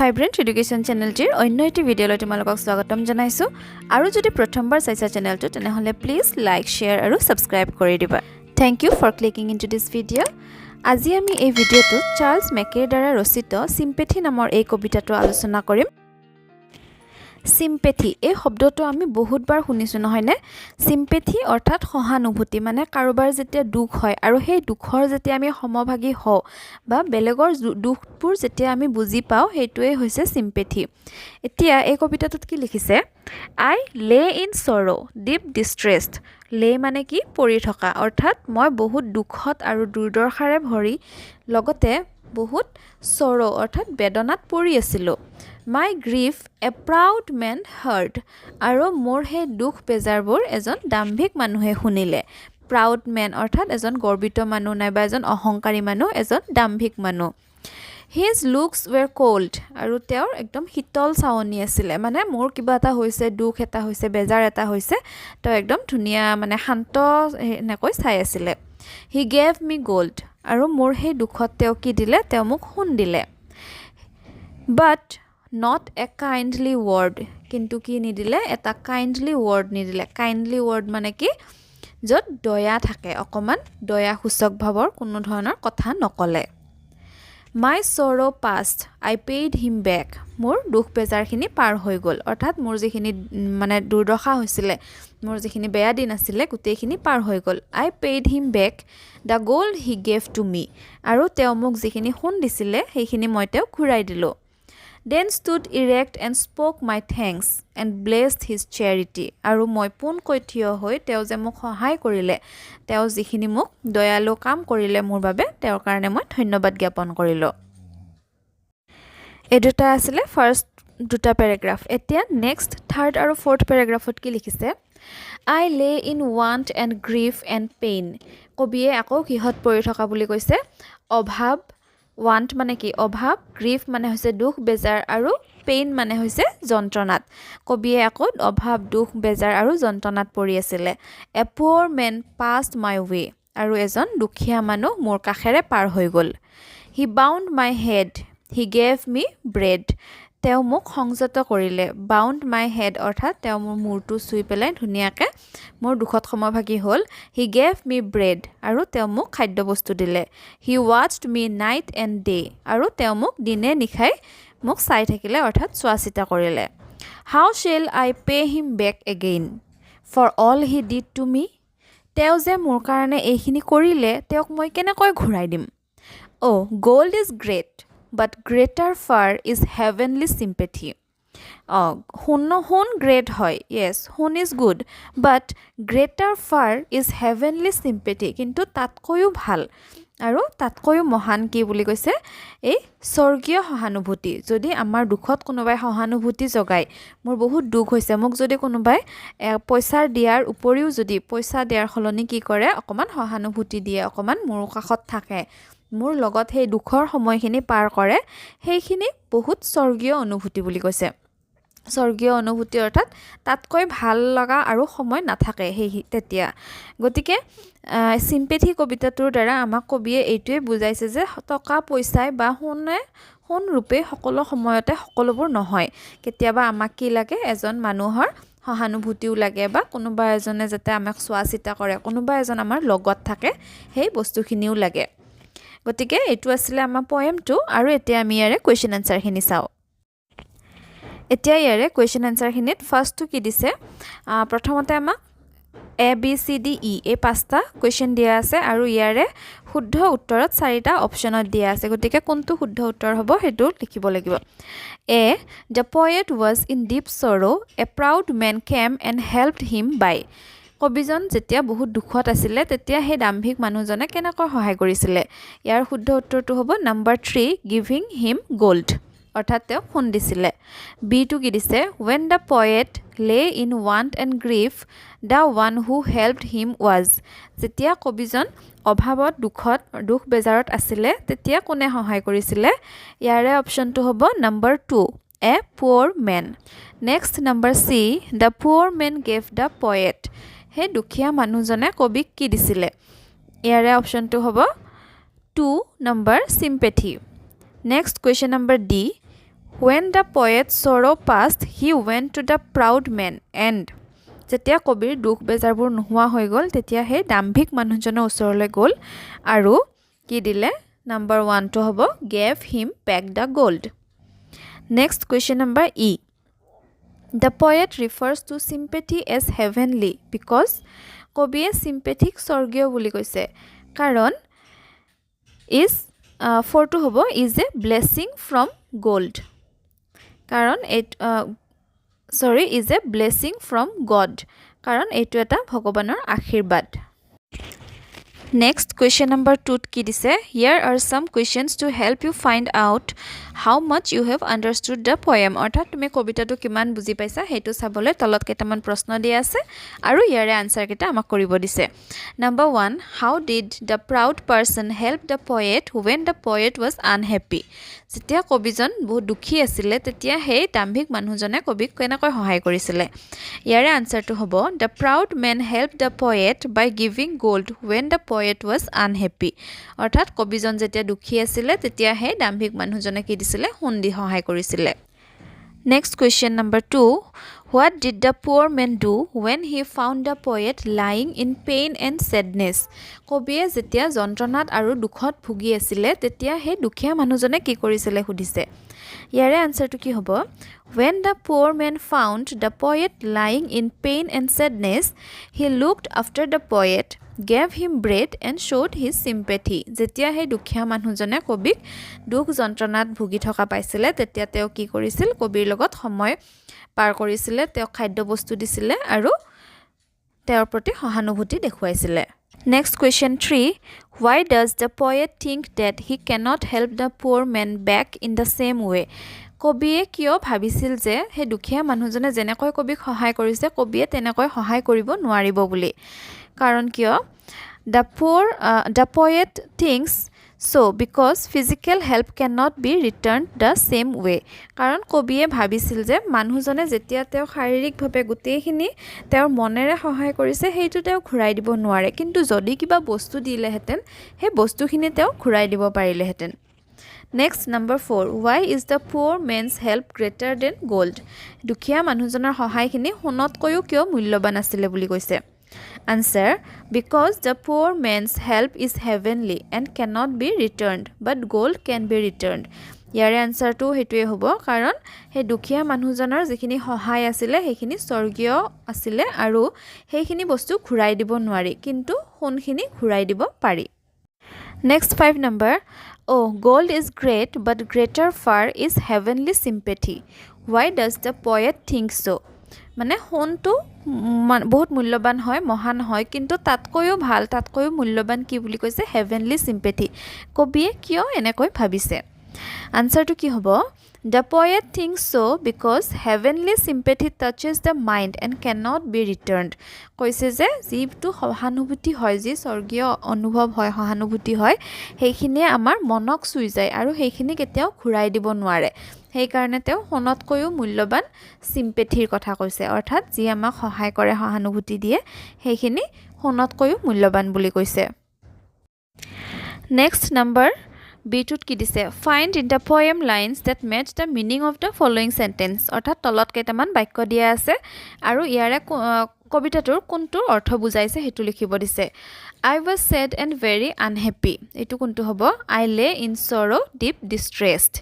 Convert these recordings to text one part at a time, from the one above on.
Vibrant education চেনেলটিৰ অন্য এটি ভিডিঅ'লৈ তোমালোকক স্বাগতম জনাইছোঁ আৰু যদি প্ৰথমবাৰ চাইছা চেনেলটো তেনেহ'লে প্লিজ লাইক শ্বেয়াৰ আৰু ছাবস্ক্ৰাইব কৰি দিবা thank you for clicking into this video' আজি আমি এই ভিডিঅ'টো চাৰ্লছ মেকেৰ দ্বাৰা ৰচিত সিম্পেথি নামৰ এই কবিতাটো আলোচনা কৰিম Sympathy এই শব্দটো আমি বহুতবাৰ শুনিছো নহয়নে Sympathy অৰ্থাৎ সহানুভূতি মানে কাৰোবাৰ যেতিয়া দুখ হয় আৰু সেই দুখৰ যেতিয়া আমি সমভাগী হওঁ বা বেলেগৰ দুখবোৰ যেতিয়া আমি বুজি পাওঁ সেইটোৱে হৈছে Sympathy এতিয়া এই কবিতাটোত কি লিখিছে I lay in sorrow deep distressed lay মানে কি পৰি থকা অৰ্থাৎ মই বহুত দুখত আৰু দুৰ্দশাৰে ভৰি লগতে বহুত sorrow অৰ্থাৎ বেদনাত পৰি আছিলো My grief a proud man heard আৰু মোৰ হে দুখ বেজাৰবোৰ এজন দাম্ভিক মানুহে শুনিলে proud man অৰ্থাৎ এজন গৰ্বিত মানুহ নাইবা এজন অহংকাৰী মানুহ এজন দাম্ভিক মানুহ His looks were cold আৰু তেওঁৰ একদম শীতল চাৱনি আছিল মানে মোৰ কিবা এটা হৈছে দুখ এটা হৈছে বেজাৰ এটা হৈছে তো একদম ধুনিয়া মানে শান্ত নেকৈ চাই আছিল He gave me gold আৰু মোৰ হে দুখত তেওঁ কি দিলে তেওঁ মোক সোণ দিলে But not a kindly word কিন্তু কি নিদিলে এটা kindly word নিদিলে kindly word মানে কি যত দয়া থাকে অকমান দয়া সূচক ভাৱৰ কোনো ধৰণৰ কথা নকলে My sorrow passed I paid him back মোৰ দুখ বেজাৰখিনি পাৰ হৈ গল অৰ্থাৎ মোৰ যিখিনি মানে দুৰ্দশা হৈছিল মোৰ যিখিনি বেয়া দিন আছিল গোটেইখিনি পাৰ হৈ গল I paid him back the gold he gave to me আৰু তেওঁ মোক যিখিনি সোণ দিছিল সেইখিনি মই তেওঁক ঘূৰাই দিলো Then stood erect and spoke my thanks and blessed his charity. আৰু মই পোনকৈ থিয় হৈ তেওঁ যে মোক সহায় কৰিলে তেওঁ যিখিনি মোক দয়ালু কাম কৰিলে মোৰ বাবে তেওঁৰ কাৰণে মই ধন্যবাদ জ্ঞাপন কৰিলো এই দুটা আছিল ফাৰ্স্ট দুটা প্যাৰাগ্ৰাফ এতিয়া নেক্সট থাৰ্ড আৰু ফৰ্থ প্যাৰাগ্ৰাফত কি লিখিছে I lay in want and grief and pain কবিয়ে আকৌ কিহত পৰি থকা বুলি কৈছে অভাৱ want মানে কি অভাৱ grief মানে হৈছে দুখ বেজাৰ আৰু pain মানে হৈছে যন্ত্ৰণাত কবিয়ে আকৌ অভাৱ দুখ বেজাৰ আৰু যন্ত্ৰণাত পৰি আছিল A poor man passed my way আৰু এজন দুখীয়া মানুহ মোৰ কাখেৰে পাৰ হৈ গল He bound my head He gave me bread তেওঁ মোক সংযত কৰিলে bound my head অৰ্থাৎ তেওঁ মোৰ মূৰটো চুই পেলাই ধুনিয়াকে মোৰ দুখত সমভাগী হল He gave me bread আৰু তেওঁ মোক খাদ্য বস্তু দিলে He watched me night and day আৰু তেওঁ মোক দিনে নিশাই মোক চাই থাকিলে অৰ্থাৎ চোৱাচিতা কৰিলে How shall I pay him back again for all he did to me তেওঁ যে মোৰ কাৰণে এইখিনি কৰিলে তেওঁক মই কেনেকৈ ঘূৰাই দিম Oh gold is great but greater far is heavenly sympathy hun great hoy yes hun is good but greater far is heavenly sympathy কিন্তু তাতকৈও ভাল আৰু তাতকৈও মহান কি বুলি কৈছে এই স্বৰ্গীয় সহানুভূতি যদি আমাৰ দুখত কোনোবাই সহানুভূতি জগায় মোৰ বহুত দুখ হৈছে মোক যদি কোনোবাই পইচা দিয়াৰ উপৰিও যদি পইচা দিয়াৰ খলনি কি কৰে অকমান সহানুভূতি দিয়ে অকমান মোৰ কাখত থাকে মোৰ লগত সেই দুখৰ সময়খিনি পাৰ কৰে সেইখিনি বহুত স্বৰ্গীয় অনুভূতি বুলি কৈছে স্বৰ্গীয় অনুভূতি অৰ্থাৎ তাতকৈ ভাল লগা আৰু সময় নাথাকে সেই তেতিয়া গতিকে সিম্পেথি কবিতাটোৰ দ্বাৰা আমাক কবিয়ে এইটোৱে বুজাইছে যে টকা পইচাই বা সোণ ৰূপে সকলো সময়তে সকলোবোৰ নহয় কেতিয়াবা আমাক কি লাগে এজন মানুহৰ সহানুভূতিও লাগে বা কোনোবা এজনে যাতে আমাক চোৱাচিতা কৰে কোনোবা এজন আমাৰ লগত থাকে সেই বস্তুখিনিও লাগে গতিকে এটো আছিল আমাৰ পয়েমটো আৰু এতিয়া আমি ইয়াৰে কোৱেশ্চন আনসাৰ খিনি চাও এতিয়া ইয়াৰে কোৱেশ্চন আনসাৰ খিনিত ফাৰ্স্টটো কি দিছে প্ৰথমতে আমাক A B C D E এই পাঁচটা কোৱেশ্চন দিয়া আছে আৰু ইয়াৰে শুদ্ধ উত্তৰত চাৰিটা অপচনত দিয়া আছে গতিকে কোনটো শুদ্ধ উত্তৰ হ'ব হেতু লিখিব লাগিব A The poet was in deep sorrow a proud man came and helped him by কবিজন যেতিয়া বহুত দুখত আছিল তেতিয়া হে দাম্ভিক মানুহজনে কেনেকৈ সহায় কৰিছিল ইয়াৰ শুদ্ধ উত্তৰটো হ'ব নম্বৰ 3 giving him gold অৰ্থাৎ তেওঁ সোণ দিছিল বি টু কি দিছে when the poet lay in want and grief the one who helped him was যেতিয়া কবিজন অভাৱত দুখ বেজাৰত আছিল তেতিয়া কোনে সহায় কৰিছিল ইয়াৰে অপচনটো হ'ব number 2 a poor man next number C the poor man gave the poet হে দুখীয়া মানুহজনে কবিক কি দিছিল ইয়াৰে অপচনটো হ'ব 2 number sympathy next question number D When the poet's sorrow passed, he went to the proud man and যেতিয়া কবিৰ দুখ বেজাৰবোৰ নোহোৱা হৈ গ'ল তেতিয়া সেই দাম্ভিক মানুহজনৰ ওচৰলৈ গ'ল আৰু কি দিলে নাম্বাৰ 1 টো হ'ব gave him back the gold. Next question number E. The poet refers to sympathy as heavenly because কবিয়ে sympathy স্বৰ্গীয় বুলি কৈছে কাৰণ is 4 টো হ'ব is a blessing from gold কাৰণ is a blessing from God কাৰণ এইটো এটা ভগৱানৰ আশীৰ্বাদ. Next question number 2 কি দিছে here are some questions to help you find out how much you have understood the poem অৰ্থাৎ তুমি কবিতাটো কিমান বুজি পাইছা হেতু চাবলৈ তলত কেইটামান প্ৰশ্ন দিয়া আছে আৰু ইয়াৰে আনসাৰ কেইটা আমাক কৰিব দিছে. Number 1 how did the proud person help the poet when the poet was unhappy যেতিয়া কবিজন বহুত দুখী আছিল তেতিয়া সেই দাম্ভিক মানুহজনে কবিক কেনেকৈ সহায় কৰিছিল. ইয়াৰে আনসাৰটো হ'ব the proud man helped the poet by giving gold when the poet was unhappy অৰ্থাৎ কবিজন যেতিয়া দুখী আছিল তেতিয়া হে দাম্ভিক মানুহজনে কি দিছিলে সোণ দি সহায় কৰিছিল. Next question number 2 what did the poor man do when he found the poet lying in pain and sadness কবিয়ে যেতিয়া যন্ত্ৰণাত আৰু দুখত ভুগি আছিল তেতিয়া হে দুখীয়া মানুহজনে কি কৰিছিল সুধিছে. ইয়াৰে আনসাৰটো কি হ'ব when the poor man found the poet lying in pain and sadness he looked after the poet gave him bread and showed his sympathy যেতিয়া হে দুখীয়া মানুহজনে কবিক দুখ যন্ত্ৰণাত ভুগি থকা পাইছিল তেতিয়া তেওঁ কি কৰিছিল কবিৰ লগত সময় পাৰ কৰিছিল তেওঁ খাদ্য বস্তু দিছিল আৰু তেওঁৰ প্ৰতি সহানুভূতি দেখুৱাইছিল. Next question 3 why does the poet think that he cannot help the poor man back in the same way কবিয়ে কিয় ভাবিছিল যে হে দুখীয়া মানুহজনে যেনেকৈ কবিক সহায় কৰিছে কবিয়ে তেনেকৈ সহায় কৰিব নোৱাৰিব বুলি কাৰণ কিয় the poet thinks so because physical help cannot be returned the same way কাৰণ কবিয়ে ভাবিছিল যে মানুহজনে যেতিয়া তেওঁ শাৰীৰিকভাৱে গোটেইখিনি তেওঁৰ মনেৰে সহায় কৰিছে সেইটো তেওঁ ঘূৰাই দিব নোৱাৰে কিন্তু যদি কিবা বস্তু দিলেহেঁতেন সেই বস্তুখিনি তেওঁ ঘূৰাই দিব পাৰিলেহেঁতেন. Next number 4 why is the poor man's help greater than gold দুখীয়া মানুহজনৰ সহায়খিনি সোণতকৈও কিয় মূল্যৱান আছিল বুলি কৈছে. Answer because the poor man's help is heavenly and cannot be returned but gold can be returned. ইয়াৰে আনসাৰটো হেতুৱে হ'ব কাৰণ হে দুখীয়া মানুহজনৰ যিখিনি সহায় আছিল হেখিনি স্বৰ্গীয় আছিল আৰু হেখিনি বস্তু ঘূৰাই দিব নোৱাৰি কিন্তু সোণখিনি ঘূৰাই দিব পাৰি. Next 5 number oh gold is great but greater far is heavenly sympathy why does the poet think so মানে সোণটো বহুত মূল্যৱান হয় মহান হয় কিন্তু তাতকৈও ভাল তাতকৈও মূল্যৱান কি বুলি কৈছে হেভেনলি সিম্পেথি কবিয়ে কিয় এনেকৈ ভাবিছে. আনসাৰটো কি হ'ব the poet thinks so because heavenly sympathy touches the mind and cannot be returned কৈছে যে যিটো সহানুভূতি হয় যি স্বৰ্গীয় অনুভৱ হয় সহানুভূতি হয় সেইখিনিয়ে আমাৰ মনক চুই যায় আৰু সেইখিনি কেতিয়াও ঘূৰাই দিব নোৱাৰে সেই কাৰণে তেওঁ সোণতকৈও মূল্যৱান সিম্পেথিৰ কথা কৈছে অৰ্থাৎ যি আমাক সহায় কৰে সহানুভূতি দিয়ে সেইখিনি সোণতকৈও মূল্যৱান বুলি কৈছে. নেক্সট নাম্বাৰ B2 কি দিছে find in the poem lines that match the meaning of the following sentence অৰ্থাৎ তলত কেইটামান বাক্য দিয়া আছে আৰু ইয়াৰে কবিতাটোৰ কোনটো অৰ্থ বুজাইছে হেতু লিখিব দিছে. I was sad and very unhappy এটো কোনটো হ'ব I lay in sorrow deep distressed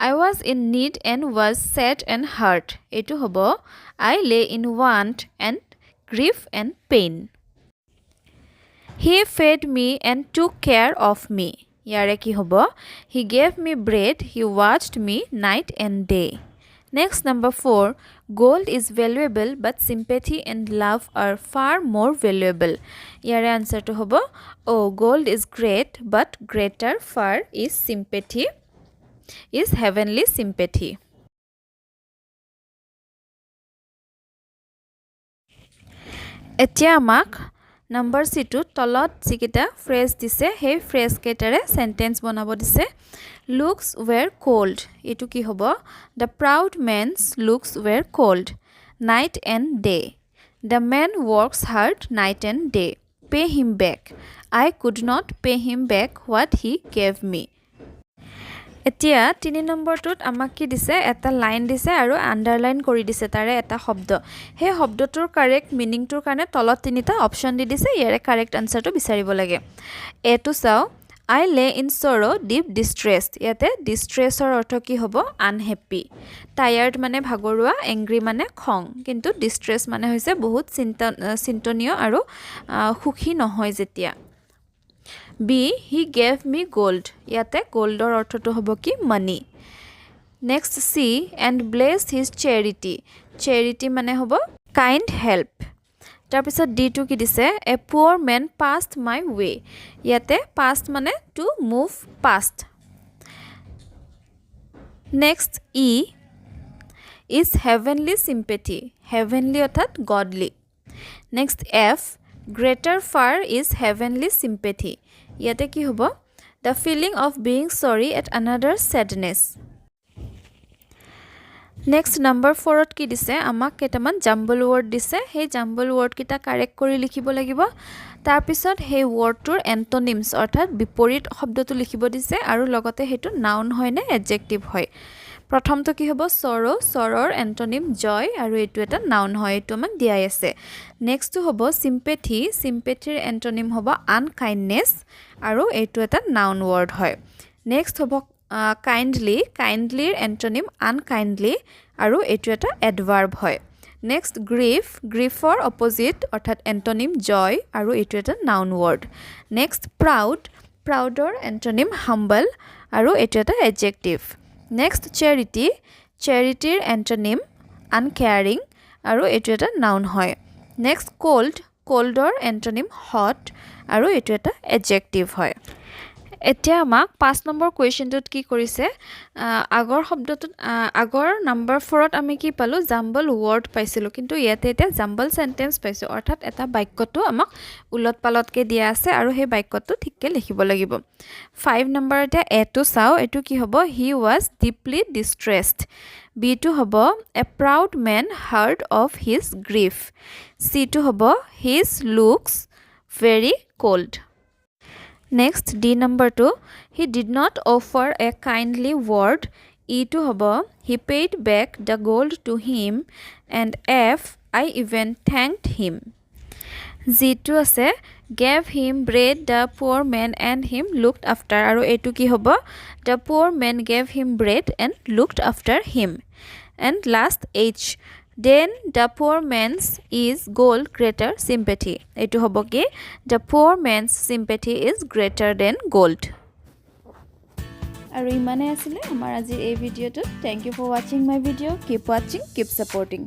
I was in need and was sad and hurt এটো হ'ব I lay in want and grief and pain He fed me and took care of me ইয়াৰে কি হ'ব He gave me bread he watched me night and day. Next number 4 gold is valuable but sympathy and love are far more valuable ইয়াৰে আনসাৰটো হ'ব oh gold is great but greater far is sympathy is heavenly sympathy. এতিয়া আমাক number C2 তলত যিকেইটা phrase দিছে সেই phrase কেইটাৰে sentence বনাব দিছে. looks were cold এটো কি হ'ব the proud man's looks were cold night and day the man works hard night and day pay him back I could not pay him back what he gave me এতিয়া 3 নম্বৰটোত আমাক কি দিছে এটা line দিছে আৰু আন্ডাৰলাইন কৰি দিছে তাৰে এটা শব্দ সেই শব্দটোৰ কাৰেক্ট মিনিংটোৰ কাৰণে তলত তিনিটা অপচন দি দিছে ইয়াৰে কাৰেক্ট আনসাৰটো বিচাৰিব লাগে এটো চাও I lay in sorrow deep distress ইয়াতে distressৰ অৰ্থ কি হ'ব unhappy tired মানে ভাগৰুৱা angry মানে খং কিন্তু distress মানে হৈছে বহুত চিন্তনীয় আৰু সুখী নহয় যেতিয়া B he gave me gold ইয়াতে goldৰ অৰ্থটো হ'ব কি money next C and blessed his charity মানে হ'ব kind help তাৰপিছত D টো কি দিছে a poor man passed my way ইয়াতে past মানে to move past next E is heavenly sympathy heavenly অর্থাৎ godly next F greater far is heavenly sympathy ইয়াতে কি হ'ব the feeling of being sorry at another's sadness next number 4 ত কি দিছে আমাক কেটামান জাম্বল ওয়ার্ড দিছে সেই জাম্বল ওয়ার্ড কিটা কারেক্ট কৰি লিখিব লাগিব তাৰ পিছত সেই ওয়াৰ্ডটোৰ antonyms অৰ্থাৎ বিপৰীত শব্দটো লিখিব দিছে আৰু লগতে হেতু নাউন হয় নে এডজেক্টিভ হয় প্ৰথমটো কি হ'ব sorrowৰ antonym joy আৰু এটো এটা নাউন হয় এটো আমাক দিয়াই আছে নেক্সটটো হ'ব sympathyৰ antonym হ'ব unkindness আৰু এটো এটা নাউন ওয়াৰ্ড হয় নেক্সট হ'ব kindlyৰ antonym unkindly আৰু এটো এটা adverb হয় next griefৰ opposite অৰ্থাৎ antonym joy আৰু এটো এটা noun word next proudৰ antonym humble আৰু এটো এটা adjective next charityৰ antonym uncaring আৰু এটো এটা noun হয় next coldৰ antonym hot আৰু এটো এটা adjective হয় এতিয়া আমাক 5 নম্বৰ কোৱেশ্চনটোত কি কৰিছে আগৰ শব্দটোত আগৰ নম্বৰ 4ত আমি কি পালো জাম্বল ওয়াৰ্ড পাইছিলো কিন্তু ইয়াতে এটা জাম্বল সেন্টেন্স পাইছো অৰ্থাৎ এটা বাক্যটো আমাক উলটপালটকে দিয়া আছে আৰু সেই বাক্যটো ঠিককে লিখিব লাগিব 5 নম্বৰ এটা এটো চাও এটো কি হ'ব he was deeply distressed b টো হ'ব a proud man heard of his grief c টো হ'ব his looks very cold next D number 2 he did not offer a kindly word E to hobo he paid back the gold to him and F I even thanked him Z to ase gave him bread the poor man and him looked after aru e to ki hobo the poor man gave him bread and looked after him and last H then the poor man's is gold greater sympathy etu hobo ki the poor man's sympathy is greater than gold aru imane asile amar ajir ei video to thank you for watching my video keep watching keep supporting